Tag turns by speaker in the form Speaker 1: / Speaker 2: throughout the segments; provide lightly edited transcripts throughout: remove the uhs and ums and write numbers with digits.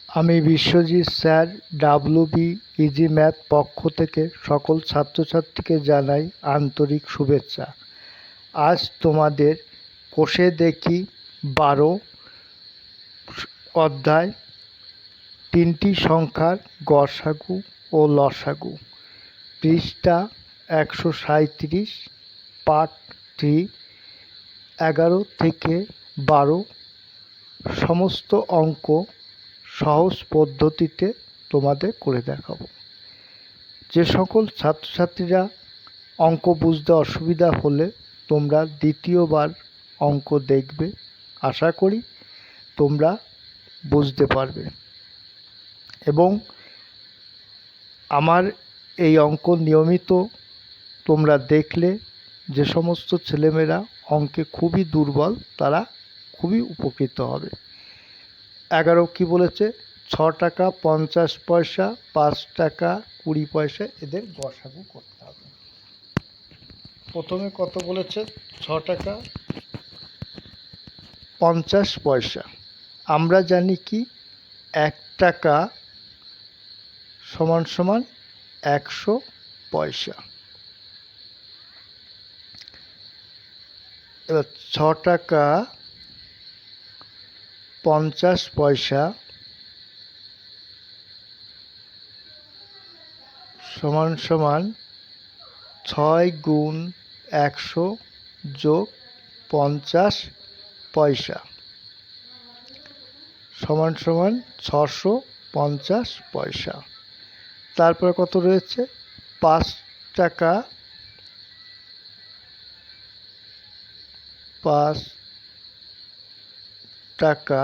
Speaker 1: আমি Biswajit sir WB easy math পক্ষ থেকে সকল ছাত্রছাত্রীকে জানাই আন্তরিক শুভেচ্ছা। আজ তোমাদের কোষে দেখি 12 অধ্যায় 3টি সংখ্যার গসাগু ও লসাগু, পৃষ্ঠা 137, পার্ট 3, 11 থেকে 12 সমস্ত অঙ্ক সহজ পদ্ধতিতে তোমাদের করে দেখাবো। যে সকল ছাত্রছাত্রীরা অঙ্ক বুঝতে অসুবিধা হলে তোমরা দ্বিতীয়বার অঙ্ক দেখবে, আশা করি তোমরা বুঝতে পারবে। এবং আমার এই অঙ্ক নিয়মিত তোমরা দেখলে যে সমস্ত ছেলেমেয়েরা অঙ্কে খুবই দুর্বল তারা খুবই উপকৃত হবে। 11 কি বলেছে? 6 টাকা 50 পয়সা, 5 টাকা 20 পয়সা, এদের গসাগু করতে হবে। প্রথমে কত বলেছে? 6 টাকা 50 পয়সা। আমরা জানি কি 1 টাকা সমান সমান 100 পয়সা। এবার 6 টাকা 50 পয়সা সমান সমান 6 গুণ 100 যোগ 50 পয়সা সমান সমান 650 পয়সা। তারপরে কত রয়েছে? 5 টাকা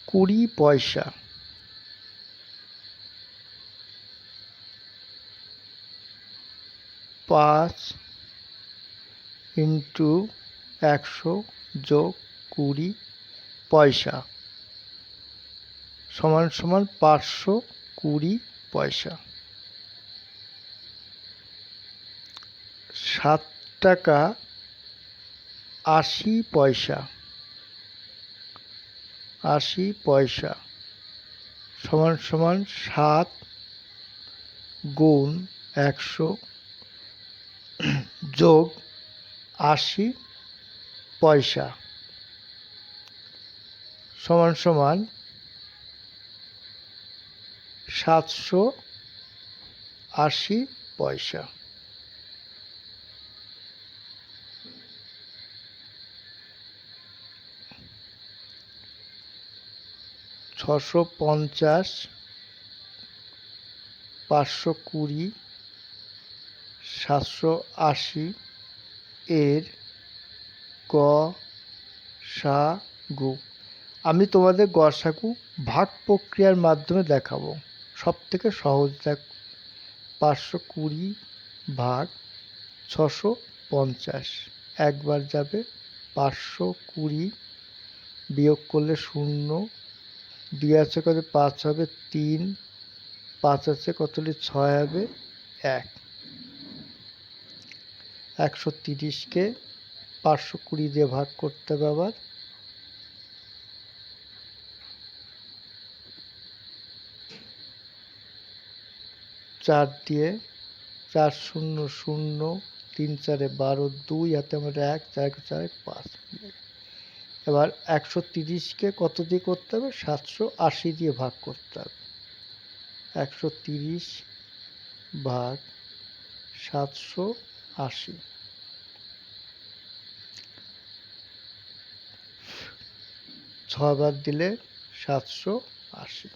Speaker 1: 20 পয়সা। 5 ইন্টু 100 যোগ 20 পয়সা সমান সমান 520 পয়সা। 7 টাকা 80 পয়সা সমান সমান 7 গুণ 100 যোগ 80 পয়সা সমান সমান 780 পয়সা। 650, 520, 780 এর গসাগু। আমি তোমাদের গসাগু ভাগ প্রক্রিয়ার মাধ্যমে দেখাবো, সব থেকে সহজ। দেখ, 520 ভাগ 650, একবার যাবে। 520 বিয়োগ করলে 0, 2 আছে কত? 5 হবে 3, 5 আছে কত হলে 6 হবে 1। 130কে 520 দিয়ে ভাগ করতে হবে। আবার 4 দিয়ে, 4 0 0, 3 4 12, 2 হাতে আমার 1, 4 4 5। এবার 130কে কত দিয়ে করতে হবে? 780 দিয়ে ভাগ করতে হবে। 130 ভাগ 780, 6 বার দিলে 780।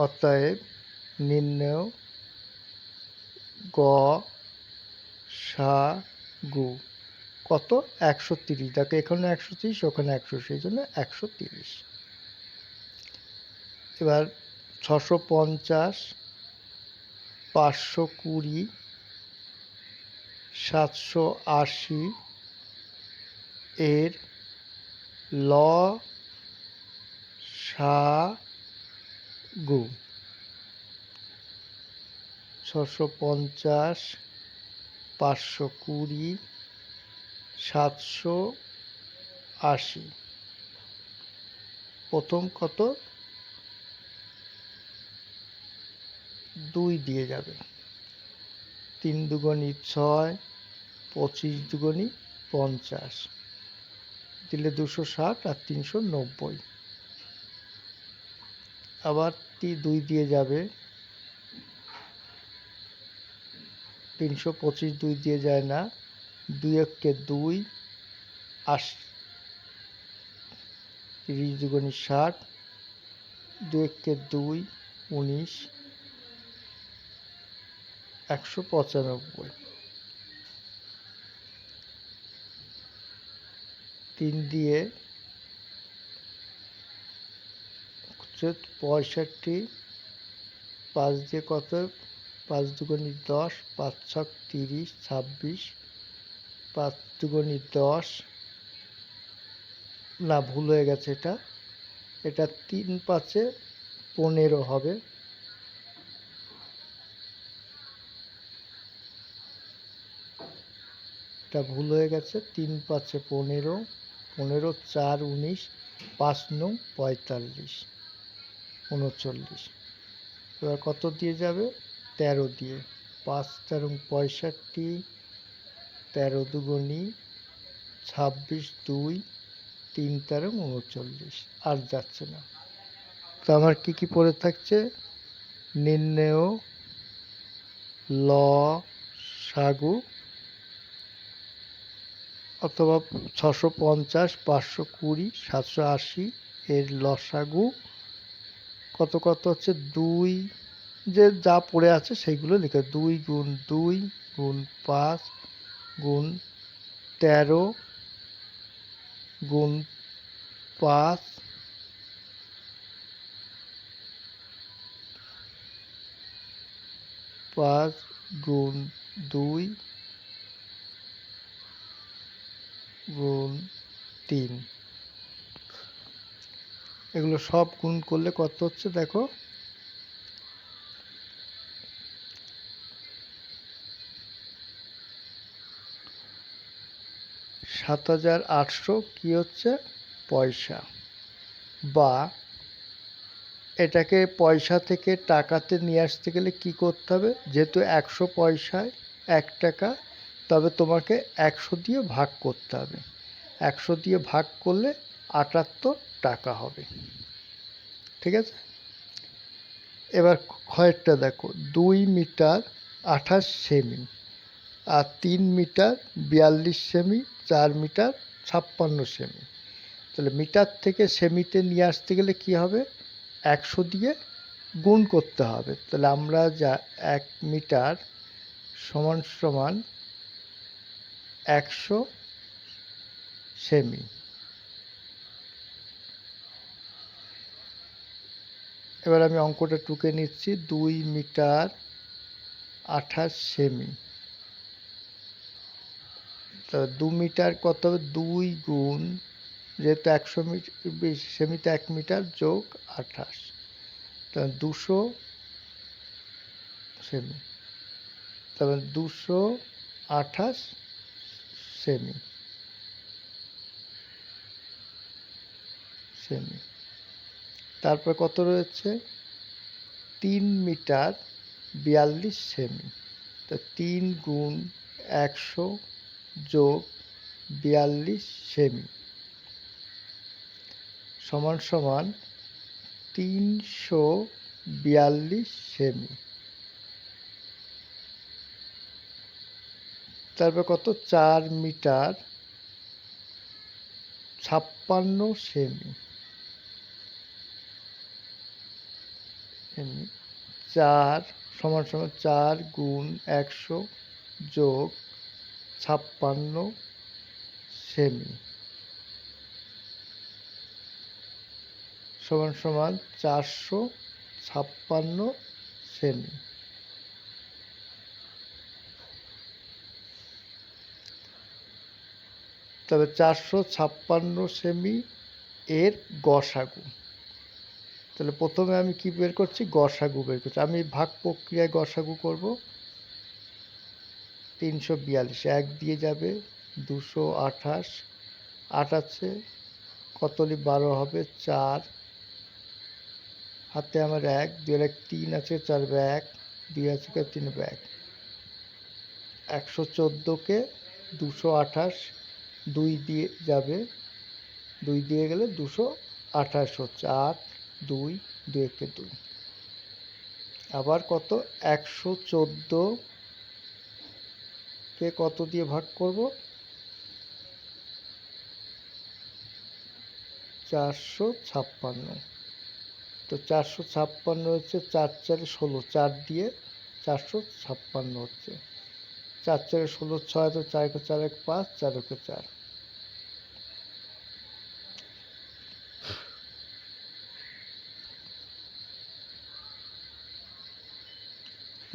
Speaker 1: অতএব নির্ণয় গসাগু কত? 130। দেখো এখানে 130, ওখানে 100, সেই জন্য 130। এবার 650, 520, 780 এর লসাগু। 650 520, 780। প্রথম কত 2 দিয়ে যাবে, 3 দুগুণী 6, 25 দুগুণী 50, দিলে 260 আর 390। আবার 2 দিয়ে যাবে, 325 2 দিয়ে যায় না, 2 একে 2, 30 দুগুণী 60, 2 একে 2, 19, 195। 3 দিয়ে 65, 5 দিয়ে কত, 5 দুগুণী 10, 5 ছক 30, 26, 5 দুগুণী 10, না ভুল হয়ে গেছে, এটা 3 5 15 হবে। এটা ভুল হয়ে গেছে, 3 5 15, 15 4 19, 5 9 45, 39। এবার কত দিয়ে যাবে, 13 দিয়ে, 5 13 65, 13 দুগুণী 26 2, 3 13 39। আর যাচ্ছে না। তো আমার কি পড়ে থাকছে, নির্ণেয় লসাগু অথবা 650, 520, 780 এর লসাগু কত হচ্ছে 2, যে যা পড়ে আছে সেইগুলো লিখে, 2 গুণ 2 গুণ 5 গুণ 13 গুণ 5 5 গুণ 2 গুণ 3। এগুলো সব গুণ করলে কত হচ্ছে দেখো, 7800 কি হচ্ছে পয়সা। বা এটাকে পয়সা থেকে টাকাতে নিয়ে আসতে গেলে কি করতে হবে, যেহেতু 100 পয়সায় 1 টাকা, তবে তোমাকে 100 দিয়ে ভাগ করতে হবে। 100 দিয়ে ভাগ করলে 78 টাকা হবে। ঠিক আছে, এবার ক্ষয়েরটা দেখো, 2 মিটার 28 সেমি, আর 3 মিটার 42 সেমি, 4 মিটার 56 সেমি। তাহলে মিটার থেকে সেমিতে নিয়ে আসতে গেলে কি হবে, 100 দিয়ে গুণ করতে হবে। তাহলে আমরা যা 1 মিটার সমান সমান 100 সেমি। এবার আমি অঙ্কটা টুকে নিচ্ছি, 2 মিটার 28 সেমি, তো 2 মিটার কত হবে, 2 গুণ, যেহেতু 100 সেমিতে 1 মিটার যোগ 28, তাহলে 200 সেমি, তারপর 228 সেমি। তারপর কত রয়েছে, 3 মিটার 42 সেমি, তো 3 গুণ 100 যোগ 42 সেমি সমান সমান 342 সেমি। তারপর কত, 4 মিটার 56 সেমি, 4 সমান সমান 4 গুণ 100 যোগ 56 সেমি সমান সমান 456 সেমি। তবে 456 সেমি এর গসাগু। তাহলে প্রথমে আমি কি বের করছি, গসাগু বের করছি। আমি ভাগ প্রক্রিয়ায় গসাগু করব। 342, 1 দিয়ে যাবে 228, 8 আছে কতলি 12 হবে 4, হাতে আমার 1, 2 এর 3 আছে 4 ব্যাগ, 2 আছে 3 ব্যাগ, 114কে 228 2 দিয়ে যাবে, 2 দিয়ে গেলে 228 হচ্ছে 8, 2, 2 একে 2, আবার কত 114কে কত দিয়ে ভাগ করব 456, তো 456 হচ্ছে 4 4 16, 4 দিয়ে 456 হচ্ছে, 4 4 16 6, তো 4 4 1 5, 4 1 4,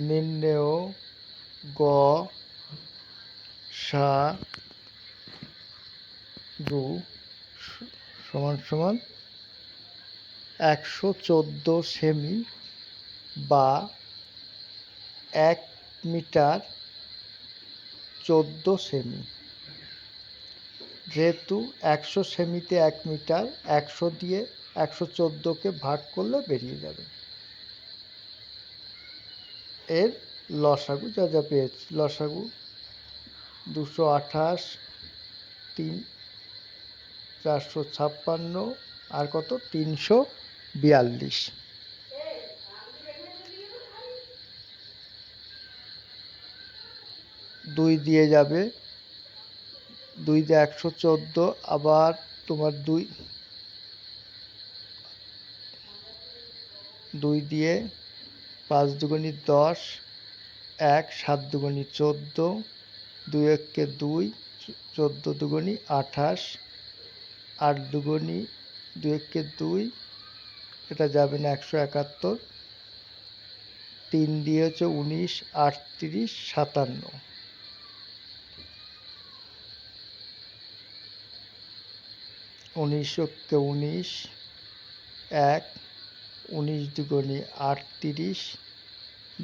Speaker 1: নির্ণেয় গ সা গু সমান সমান 114 সেমি বা 1 মিটার 14 সেমি। যেহেতু 100 সেমিতে 1 মিটার, 100 দিয়ে 114কে ভাগ করলে বেরিয়ে যাবে। এর লসাগু যা যা পেয়েছি, লসাগু 228, 3, 456 আর কত 342, 2 দিয়ে যাবে, 2 দিয়ে 114, আবার তোমার 2 দিয়ে 5 দুগুণি 10, 1 7 দুগুণি 14, 2 একে 2, 14 দুগুণি 28, 8 দুগুণি 2 একে 2, এটা যাবে না 171, 3 দিয়ে হচ্ছে 19, 38, 57, 19 একে 19, 1, 19 দুগুণি 38,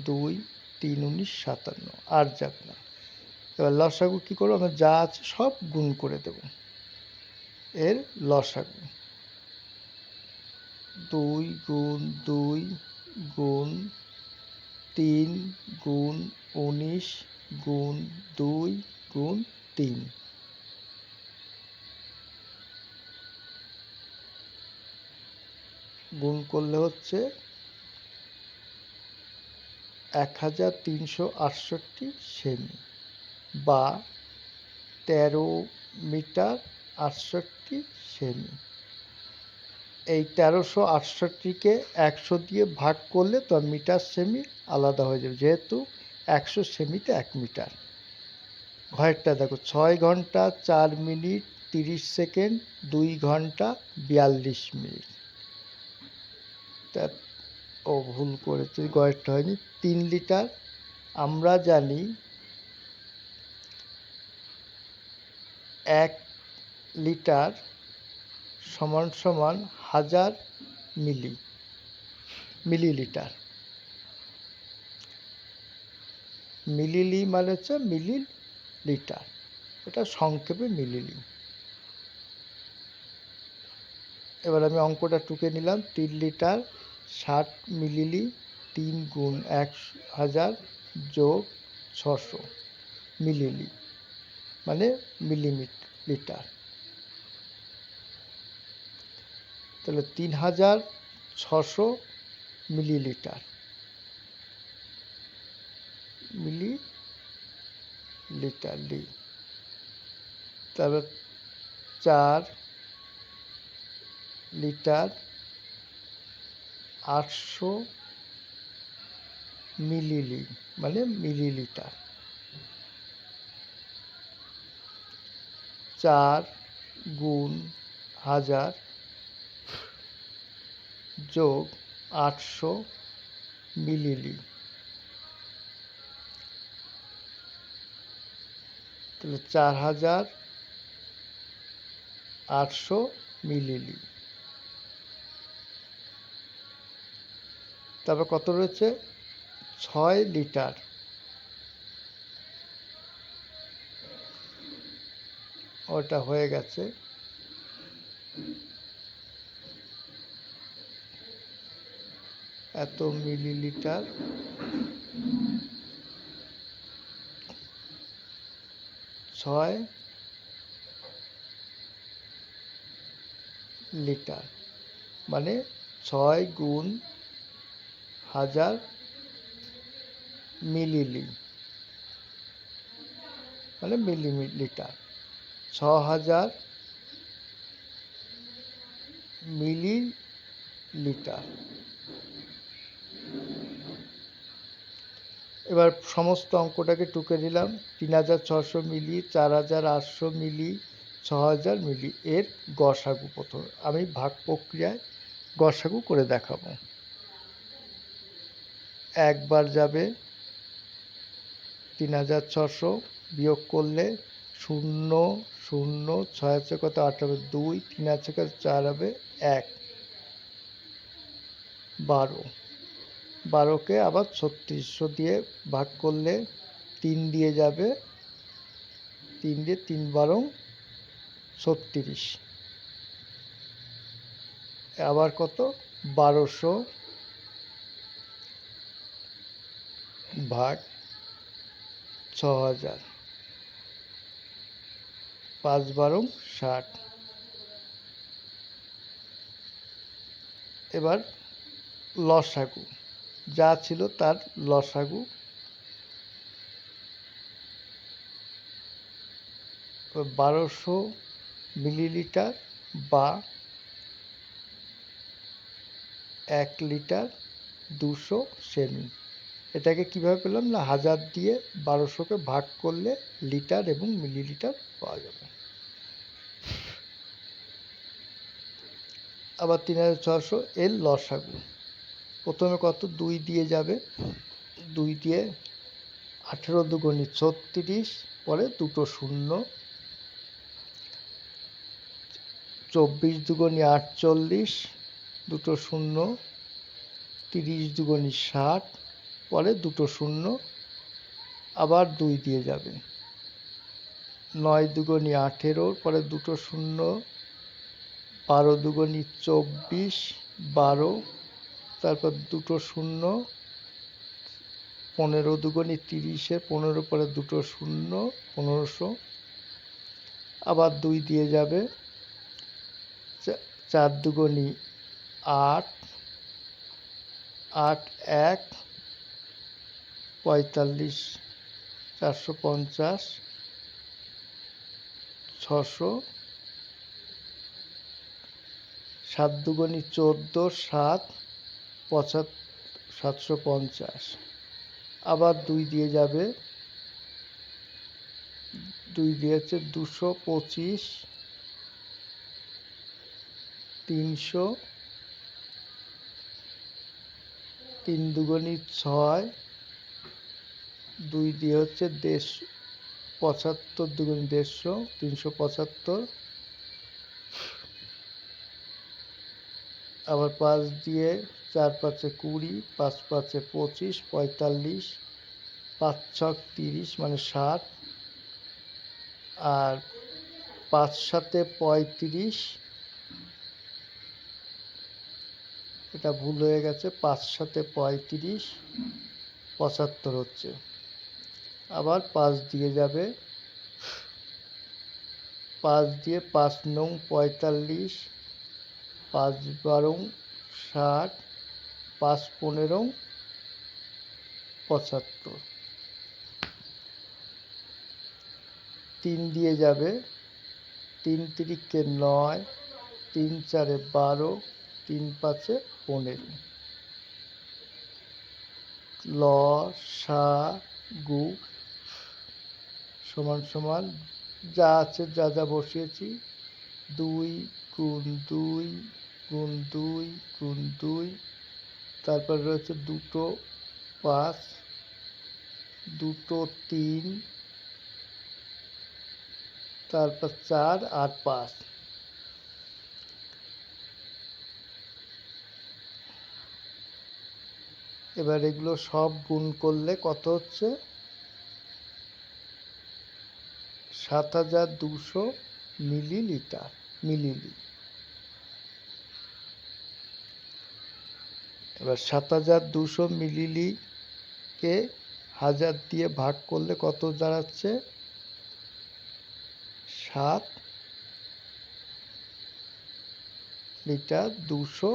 Speaker 1: 2, 3 19 57, আর যাবে না। এবার লসাগু কী করবো, আমরা যা আছে সব গুণ করে দেব। এর লসাগু 2 গুণ 2 গুণ 3 গুণ 19 গুণ 2 গুণ 3, গুণ করলে হচ্ছে 1368 সেমি বা 13 মিটার 68 সেমি। এই 1368কে 100 দিয়ে ভাগ করলে তো মিটার সেমি আলাদা হয়ে যাবে, যেহেতু 100 সেমিতে 1 মিটার। ঘরেরটা দেখো 6 ঘন্টা 4 মিনিট 30 সেকেন্ড, 2 ঘন্টা 42 মিনিট। তা ভুল করেছি, গয়েরটা হয়নি। 3 লিটার, আমরা জানি 1 লিটার সমান সমান 1000 মিলিলিটার। মিলিলি মানে হচ্ছে মিলিলিটার, এটা সংক্ষেপে মিলিলি। এবার আমি অঙ্কটা টুকে নিলাম, 3 লিটার 60 মিলিলি, 3 গুণ 1000 যোগ 600 মিলিলি মানে মিলিলিটার, তাহলে 3600 মিলিলিটার, মিলিলিটার লি। তারপর 4 লিটার 800 মিলিলি মানে মিলিলিটার, 4 গুণ 1000 যোগ 800 মিলিলি, তাহলে 4800 মিলিলি। তারপর কত রয়েছে 6 লিটার ওটা হয়ে গেছে। এত মিলিলিটার 6 লিটার, মানে 6 গুণ 1000 মিলিলি, মানে মিলিলিটার। 6000 মিলিলিটার। এবার সমস্ত অঙ্কটাকে টুকে নিলাম। 3600 মিলি, 4800 মিলি, 6000 মিলি, এর গসাগু প্রথমে আমি ভাগ প্রক্রিয়ায় গসাগু করে দেখাবো। একবার যাবে 3600, বিয়োগ করলে 0 0, 6 আছে কত 8 হবে 2, 3 আছে কত 4 হবে 1, 12। 12কে আবার 3600 দিয়ে ভাগ করলে 3 দিয়ে যাবে, 3 দিয়ে 3 12 36, আবার কত 1200 ভাগ 6000, 5 12 60। এবার লসাগু যা ছিল তার লসাগু 1200 মিলিলিটার বা 1 লিটার 200 সেমি। এটাকে কিভাবে পেলাম না, 1000 দিয়ে 1200কে ভাগ করলে লিটার এবং মিলিলিটার পাওয়া যাবে। আবার 3600 এর লসাগু প্রথমে কত 2 দিয়ে যাবে, 2 দিয়ে 18 দুগুণে 36, পরে দুটো শূন্য, 24 দুগুণে 48, দুটো শূন্য, 30 দুগুণে 60, পরে দুটো শূন্য, আবার 2 দিয়ে যাবে, 9 দুগুণে 18, পরে দুটো শূন্য, 12 দুগুণে 24, 12, তারপর দুটো শূন্য, 15 দুগুণে 30, 15, পরে দুটো শূন্য, 1500, আবার 2 দিয়ে যাবে, 4 দুগুণে 8, 8 1, 45, 450, 600, 7 দুগুণে 14, 7, 750, আবার 2 দিয়ে যাবে, 2 দিয়ে হচ্ছে 225, 300, 3 দুগুণে 6, 2 দিয়ে হচ্ছে 150, 75 দুগুণে 150, 375, আবার 5 দিয়ে 4 5 20, 5 5 25, 45, 5 6 30, মানে 60, আর 5 7 35, এটা ভুল হয়ে গেছে, 5 7 35, 75 হচ্ছে। আবার 5 দিয়ে যাবে, 5 দিয়ে 5 9 45, 5 12 60, 5 15 75, 3 দিয়ে যাবে, 3 3 9, 3 4 12, 3 5 15, লসাগু সমান সমান যা আছে যা যা বসিয়েছি, 2 গুণ 2 গুণ 2 গুণ 2, তারপর রয়েছে দুটো 5, দুটো 3, তারপর 4 আর 5। এবার এগুলো সব গুণ করলে কত হচ্ছে, 7200 মিলিলিটার, মিলিলি। এবার 7200 মিলিলিকে 1000 দিয়ে ভাগ করলে কত দাঁড়াচ্ছে? 7 লিটার 200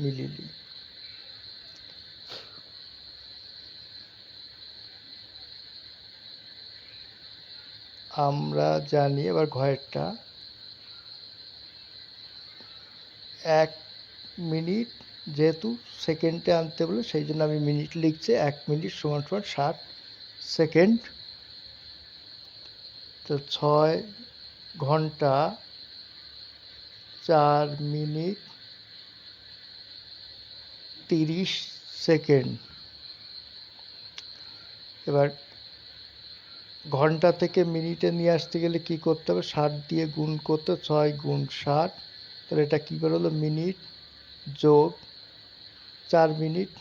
Speaker 1: মিলিলি। আমরা জানি, এবার ঘরেরটা, 1 মিনিট, যেহেতু সেকেন্ডে আনতে বলে সেই জন্য আমি মিনিট লিখছি। 1 মিনিট সমান সমান 60 সেকেন্ড। তো 6 ঘন্টা 4 মিনিট 30 সেকেন্ড। এবার ঘন্টা থেকে মিনিটে নিয়ে আসতে গেলে কি করতে হবে? 60 দিয়ে গুণ করতে, 6 গুণ 60, তাহলে এটা কি বেরোলো? মিনিট যোগ 4 মিনিট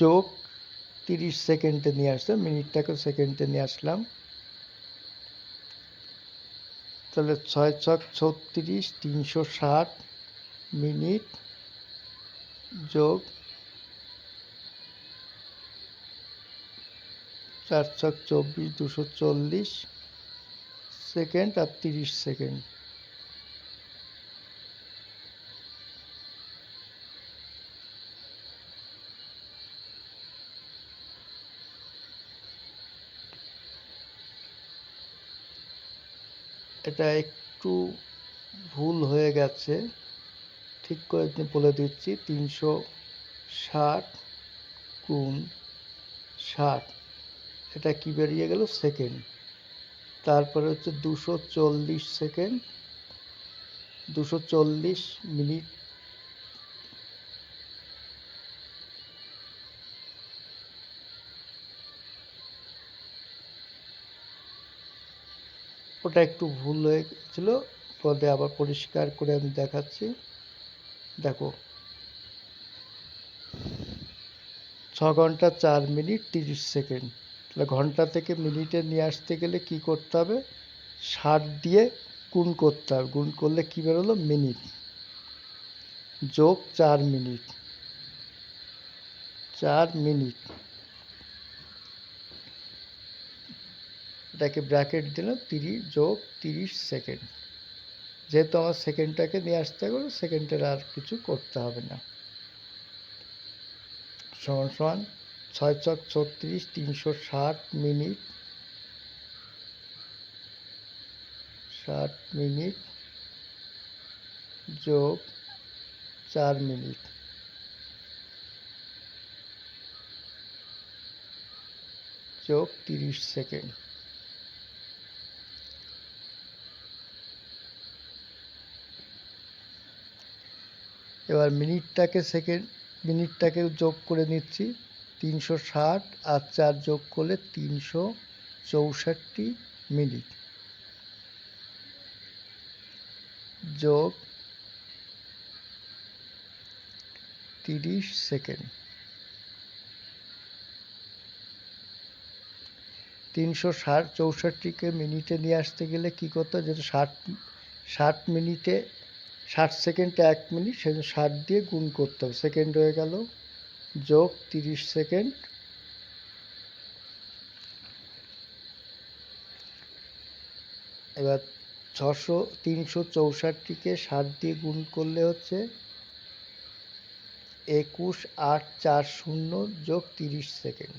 Speaker 1: যোগ 30 সেকেন্ডে নিয়ে আসতে, মিনিটটাকে সেকেন্ডে নিয়ে আসলাম। তাহলে 6 ছক 36, 360 মিনিট যোগ 4 ছক 24, 240 সেকেন্ড আর 30 সেকেন্ড। এটা একটু ভুল হয়ে গেছে, ঠিক করে বলে দিচ্ছি। 360 গুণ 60, এটা কি বেরিয়ে গেল? সেকেন্ড। তারপরে হচ্ছে 240 সেকেন্ড, 240 মিনিট, ওটা একটু ভুল হয়ে গেছিল, পরে আবার পরিষ্কার করে আমি দেখাচ্ছি। দেখো, 6 ঘন্টা 4 মিনিট 30 সেকেন্ড। তাহলে ঘন্টা থেকে মিনিটে নিয়ে আসতে গেলে কি করতে হবে? 60 দিয়ে গুণ করতে হবে। গুণ করলে কি বেরোলো? মিনিট যোগ 4 মিনিট, 4 মিনিট, এটাকে ব্র্যাকেট দিলাম, 30 যোগ 30 সেকেন্ড। যেহেতু আমার সেকেন্ডটাকে নিয়ে আসতে হবে, সেকেন্ডের আর কিছু করতে হবে না। সমান সমান 6 ছক 36, 360 মিনিট, 60 মিনিট যোগ 4 মিনিট যোগ 30 সেকেন্ড। এবার মিনিটটাকে যোগ করে নিচ্ছি। 360 আর 4 যোগ করলে 364 মিনিট যোগ 30 সেকেন্ড। 364কে মিনিটে নিয়ে আসতে গেলে কি করতে হবে? যেহেতু 60 মিনিটে 60 সেকেন্ডে 1 মিনিট, সেজন্য 60 দিয়ে গুণ করতে হবে, সেকেন্ড হয়ে গেল, যোগ 30 সেকেন্ড। এবার 364কে 60 দিয়ে গুণ করলে হচ্ছে 21840 যোগ 30 সেকেন্ড।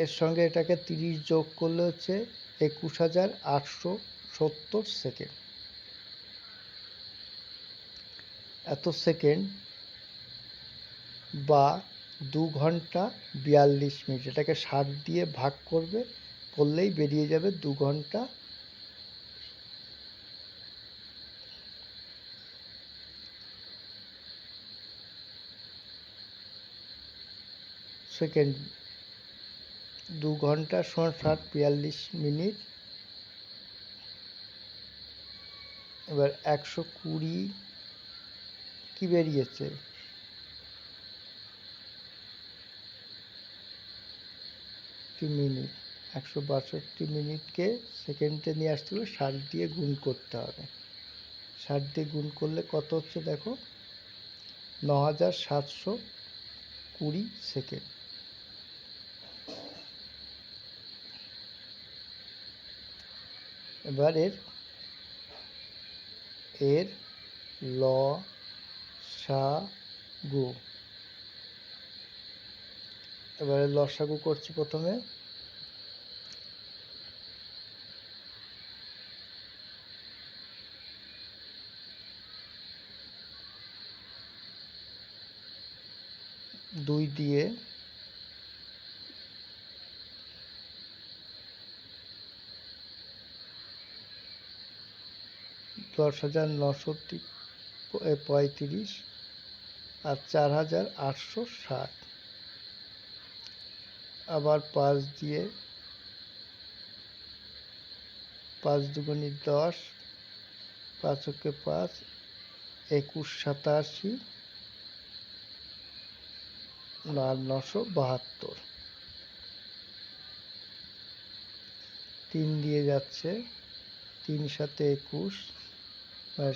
Speaker 1: এর সঙ্গে এটাকে 30 যোগ করলে হচ্ছে 21870 সেকেন্ড। এত সেকেন্ড বা 2 ঘন্টা 42 মিনিট, এটাকে 60 দিয়ে ভাগ করলেই বেরিয়ে যাবে 2 ঘন্টা সেকেন্ড। 2 ঘন্টা সমান 60, 42 মিনিট এবার 120 কি বেরিয়েছে, মিনিট, 162 মিনিটকে সেকেন্ডে নিয়ে আসতে হলে 60 দিয়ে গুণ করতে হবে। 60 দিয়ে গুণ করলে কত হচ্ছে দেখো, 9720 সেকেন্ড। এবার এর লসাগু, এবারে লসাগু করছি প্রথমে। দুই দিয়ে 10,935 আর 4,860। আবার 5 দিয়ে, 5 দুগুণে 10, 5 ওকে 5, 2187 আর 972। 3 দিয়ে যাচ্ছে, 3 সাথে 21,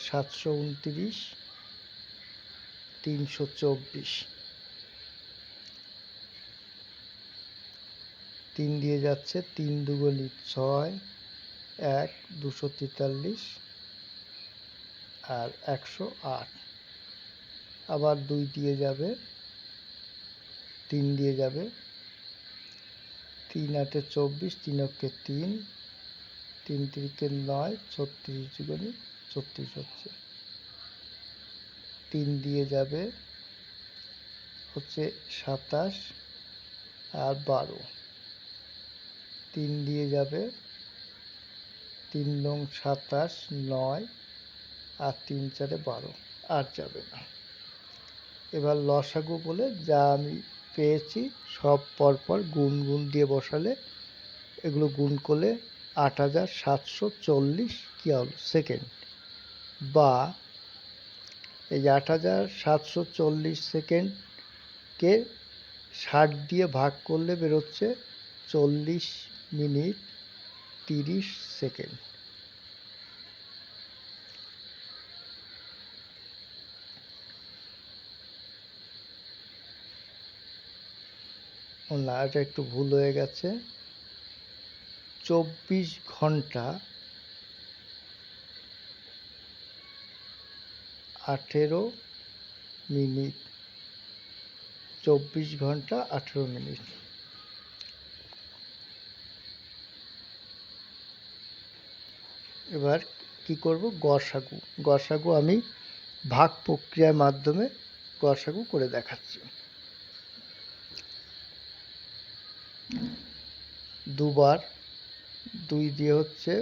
Speaker 1: 729, 324। 3 দিয়ে যাচ্ছে, 3 দুগুণে 6, 1, 243 আর 108। আবার 2 দিয়ে যাবে, 3 দিয়ে যাবে, 3 8 24, 3 ওকে 3, 3 3 9, 36 দুগুণে 36 হচ্ছে। 3 দিয়ে যাবে হচ্ছে 27 আর 12। 3 দিয়ে যাবে, 3 নং 27, 9 আর 3 4 12, আর যাবে না। এবার লসাগু বলে যা আমি পেয়েছি সব পরপর গুণ দিয়ে বসালে, এগুলো গুণ করলে 8,740 কি হলো সেকেন্ড, বা এই 8,740 সেকেন্ডকে 60 দিয়ে ভাগ করলে বেরোচ্ছে 40 মিনিট 30 সেকেন্ড। না, এটা একটু ভুল হয়ে গেছে। 24 ঘন্টা 18 মিনিট, 24 ঘন্টা 18 মিনিট। এবার কি করব, গসাগু আমি ভাগ প্রক্রিয়ার মাধ্যমে গসাগু করে দেখাচ্ছি। দুবার 2 দিয়ে হচ্ছে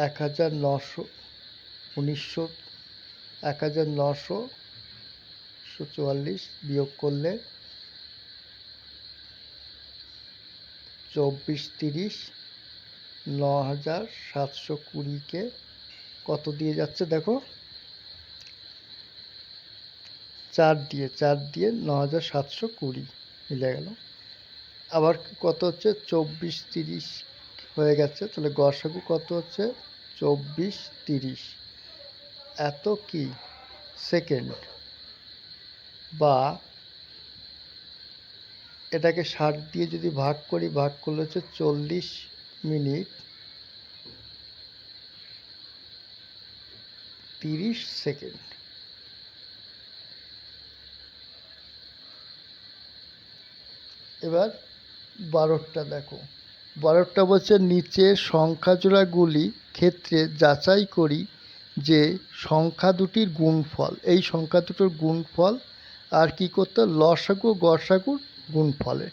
Speaker 1: 1944 বিয়োগ করলে 24 30, 9,720কে কত দিয়ে যাচ্ছে দেখো, 4 দিয়ে 9,720 মিলে গেল। আবার কত হচ্ছে, 24 30 হয়ে গেছে, তাহলে গসাগু কত হচ্ছে 24 30, এত কি সেকেন্ড, বা এটাকে 60 দিয়ে যদি ভাগ করি, ভাগ করলে হচ্ছে 40 মিনিট 30 সেকেন্ড। এবার 12টা দেখো, 12টা বলছে নিচের সংখ্যাজোড়াগুলি ক্ষেত্রে যাচাই করি যে সংখ্যা দুটির গুণফল, এই সংখ্যা দুটোর গুণফল আর কি করতে, লসাগু গসাগুর গুণফলে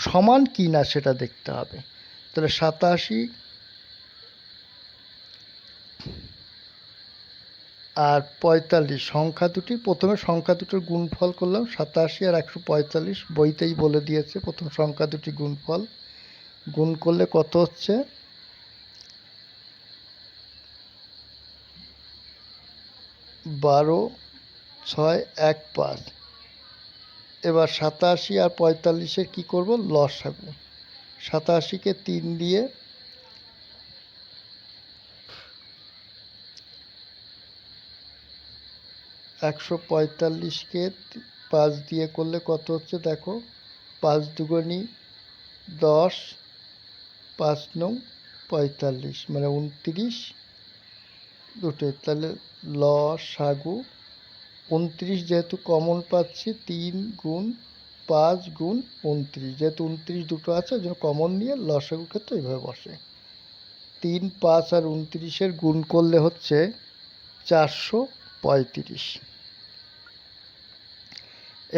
Speaker 1: সমান কি না সেটা দেখতে হবে। তাহলে 87 আর 45 সংখ্যা দুটি, প্রথমে সংখ্যা দুটোর গুণফল করলাম, 87 আর 145, বইতেই বলে দিয়েছে প্রথম সংখ্যা দুটি গুণফল। গুণ করলে কত হচ্ছে, 12, 6, 1, 5। এবার 87 আর 45-এর কী করব, লসাগু। 87-কে 3 দিয়ে, 145-কে 5 দিয়ে করলে কত হচ্ছে দেখো, 5 দুগুণী 10, 5 নং 45, মানে 29 দুটোই। তাহলে লসাগু 29, যেহেতু কমন পাচ্ছি 3 গুণ 5 গুণ 29, যেহেতু 29 দুটো আছে ওই জন্য কমন নিয়ে লসাগুর ক্ষেত্রে এইভাবে বসে। 3, 5 আর 29-এর গুণ করলে হচ্ছে 435।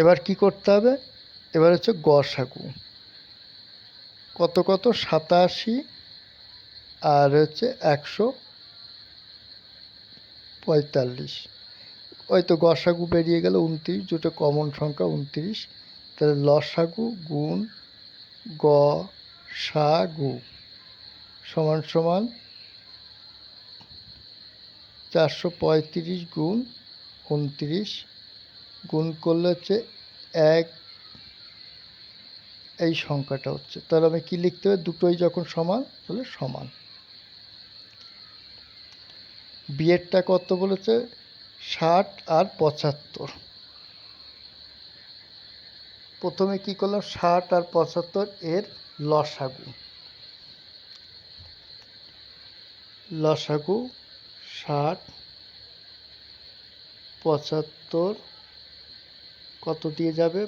Speaker 1: এবার কি করতে হবে, এবার হচ্ছে গসাগু। কত কত, 87 আর হচ্ছে 145। ওই তো গসাগু বেরিয়ে গেল 29, দুটো কমন সংখ্যা 29। তাহলে লসাগু গুণ গসাগু সমান সমান 435 গুণ 29, গুণ করলে হচ্ছে 1, এই সংখ্যাটা হচ্ছে। তাহলে আমি কি লিখতে হবে, দুটোই যখন সমান তাহলে সমান। বিয়েরটা কত বলেছে, 60 আর 75। প্রথমে কি করলাম, 60 আর 75 এর লসাগু। লসাগু 60, 75 কত দিয়ে যাবে,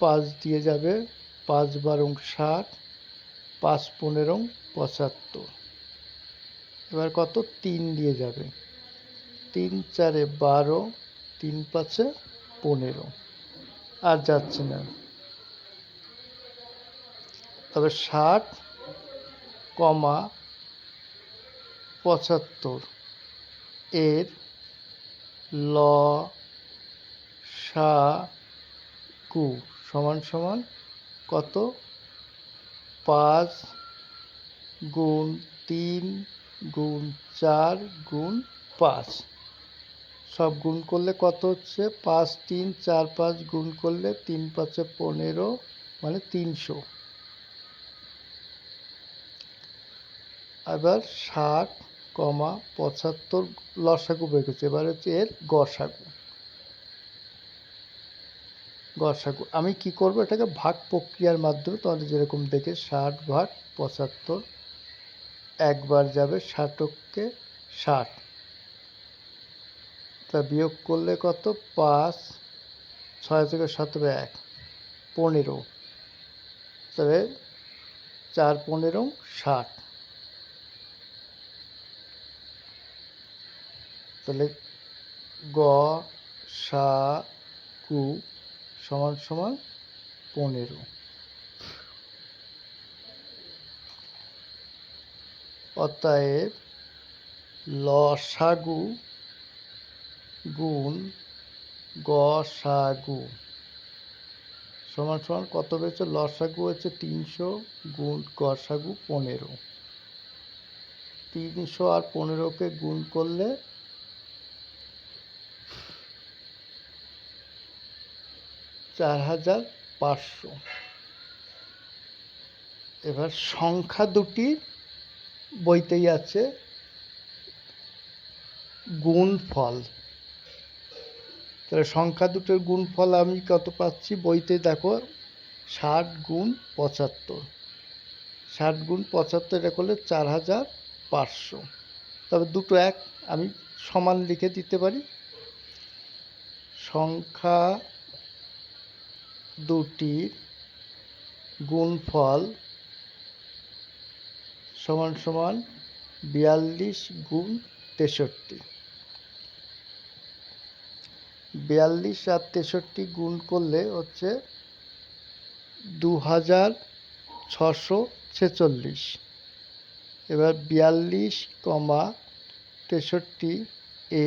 Speaker 1: 5 দিয়ে যাবে, 5 বারং 60, 5 15 75। এবার কত, 3 দিয়ে যাবে, 3 4 12, 3 5 15, আর যাচ্ছে না। তবে 60, 75 এর লসাগু সমান সমান কত, 5 গুণ 3 গুণ 4 গুণ 5। সব গুণ করলে কত হচ্ছে, 5 3 4 5 গুণ করলে 3 5 15, মানে 300। এবার 60, 75 লসাগু বের করছে। এবার হচ্ছে এর গসাগু। গসাগু আমি কি করব, এটাকে ভাগ প্রক্রিয়ার মাধ্যমে, তোমাদের যেরকম দেখে 60 ভাগ 75, একবার যাবে 60কে 60, তা বিয়োগ করলে কত, 5, 6 থেকে 17 1, 15, তবে 4 15 60। তাহলে গসাগু সমান সমান 15। অতএব লসাগু গুণ গসাগু সমান সমান কত পেয়েছে, লসাগু হচ্ছে 300 গুণ গসাগু 15। 300 আর 15কে গুণ করলে 4500। এবার সংখ্যা দুটি বইতেই আছে গুণফল। তাহলে সংখ্যা দুটোর গুণফল আমি কত পাচ্ছি, বইতে দেখো 60 গুণ 75, 60 গুণ 75 এটা করলে 4500। তবে দুটো এক, আমি সমান লিখে দিতে পারি। সংখ্যা দুটির গুণফল সমান সমান 42 গুণ 63। 42 আর 63 গুণ করলে হচ্ছে 2646। এবার 42, 63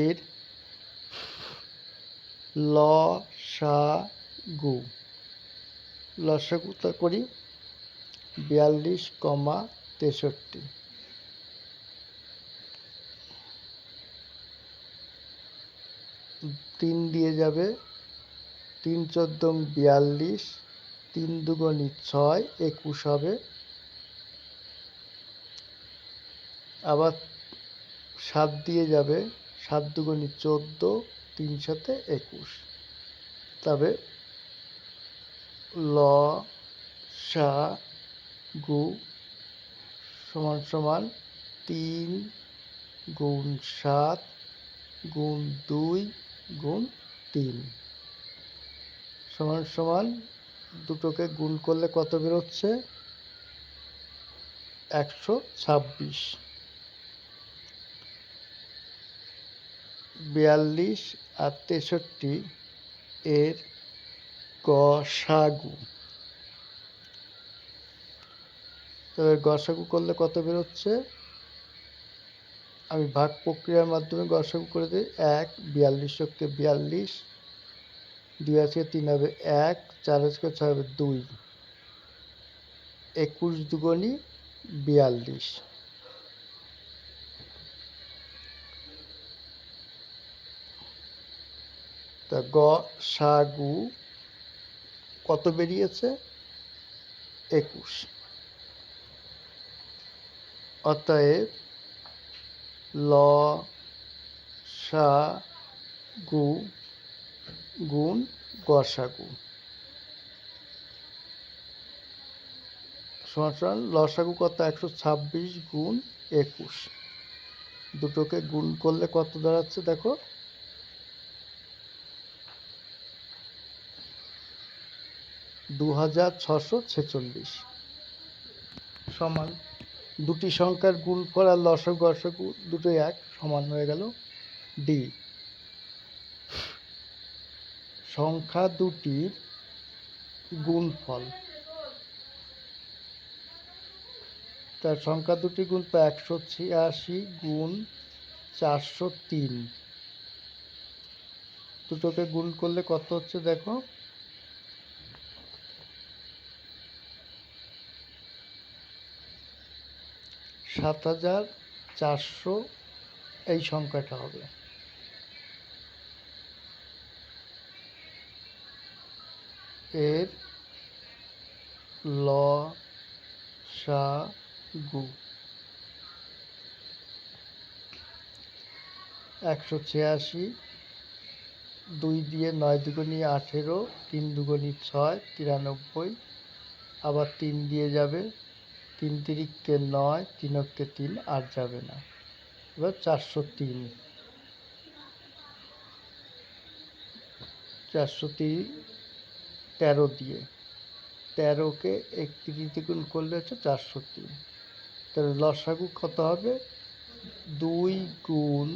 Speaker 1: এর লসাগু। লসাগুটা করি, 42, 63। 3 দিয়ে যাবে, 3 চোদ্দং 42, 3 দুগুণী 6, 21 হবে। আবার 7 দিয়ে যাবে, 7 দুগুণী 14, 3 সাথে 21। তবে ল সা গু সমান সমান 3 গুণ 7 গুণ 2 গুণ 3 সমান সমান দুটোকে গুণ করলে কত বেরোচ্ছে? 126। 42 আর 63 এর গসাগু, তবে গসাগু করলে কত বেরোচ্ছে? আমি ভাগ প্রক্রিয়ার মাধ্যমে গসাগু করে দিই। 1 42 কে 42, 2 আছে 3 হবে 1, 4 আছে 6 হবে 2, 21 দুগুণী 42। তা গসাগু কত বেরিয়েছে? 21। অতএব ল সা গু গুণ গসাগু সমান লসাগু কত? 126 গুণ 21। দুটোকে গুণ করলে কত দাঁড়াচ্ছে দেখো? 2646 সমান দুটি সংখ্যার গুণ করা লসাগু গসাগু দুটোই এক, সমান হয়ে গেল ডি। সংখ্যা দুটির গুণফল, তার সংখ্যা দুটি গুণফল 186 গুণ 403। দুটোকে গুণ করলে কত হচ্ছে দেখো? 7400 এই সংখ্যাটা হবে। এর ল সা গু 186, 2 দিয়ে 9 দুগুণী 18, 3 দুগুণী 6, 93, আবার 3 দিয়ে যাবে, 3 তিরিককে 9, 3 অক্ষে 3 আর যাবে না। এবার 403, 403 13 দিয়ে, 13কে 31 দিয়ে গুণ করলে হচ্ছে 403। তাহলে লসাগু কত হবে? 2 গুণ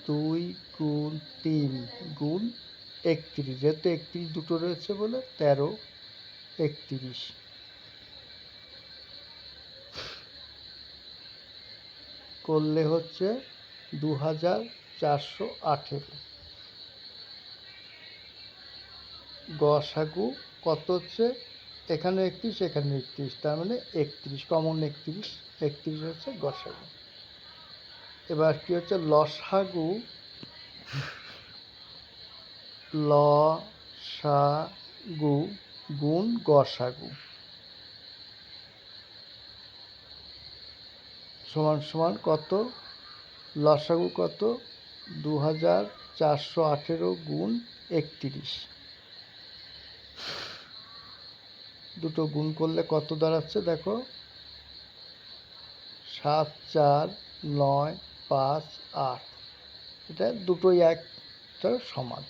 Speaker 1: 3 গুণ 31, যেহেতু 31 দুটো রয়েছে বলে 13 31 করলে হচ্ছে 2418। গসাগু কত হচ্ছে? এখানে 31, এখানে 31, তার মানে 31, কমন 31, 31 হচ্ছে গসাগু। এবার কি হচ্ছে? লসাগু, ল সা গু গুণ গসাগু সমান সমান কত? লসাগু কত? 2418 গুণ 31। দুটো গুণ করলে কত দাঁড়াচ্ছে দেখো? 7 4 9 5 8। এটা দুটোই একটা সমান।